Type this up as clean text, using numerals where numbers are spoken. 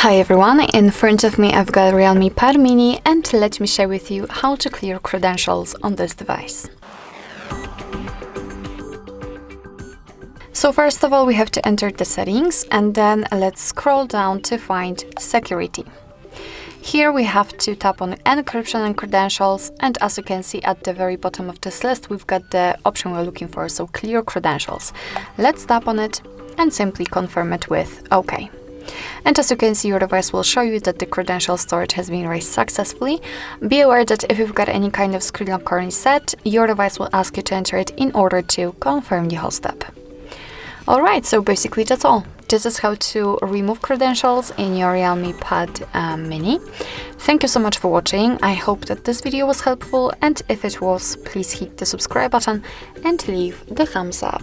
Hi everyone, in front of me I've got REALME Pad Mini and let me share with you how to clear credentials on this device. So first of all we have to enter the settings and then let's scroll down to find security. Here we have to tap on encryption and credentials, and as you can see at the very bottom of this list we've got the option we're looking for, so clear credentials. Let's tap on it and simply confirm it with OK. And as you can see, your device will show you that the credential storage has been raised successfully. Be aware that if you've got any kind of screen lock currently set, your device will ask you to enter it in order to confirm the whole step. Alright, so basically that's all. This is how to remove credentials in your REALME Pad Mini. Thank you so much for watching. I hope that this video was helpful, and if it was, please hit the subscribe button and leave the thumbs up.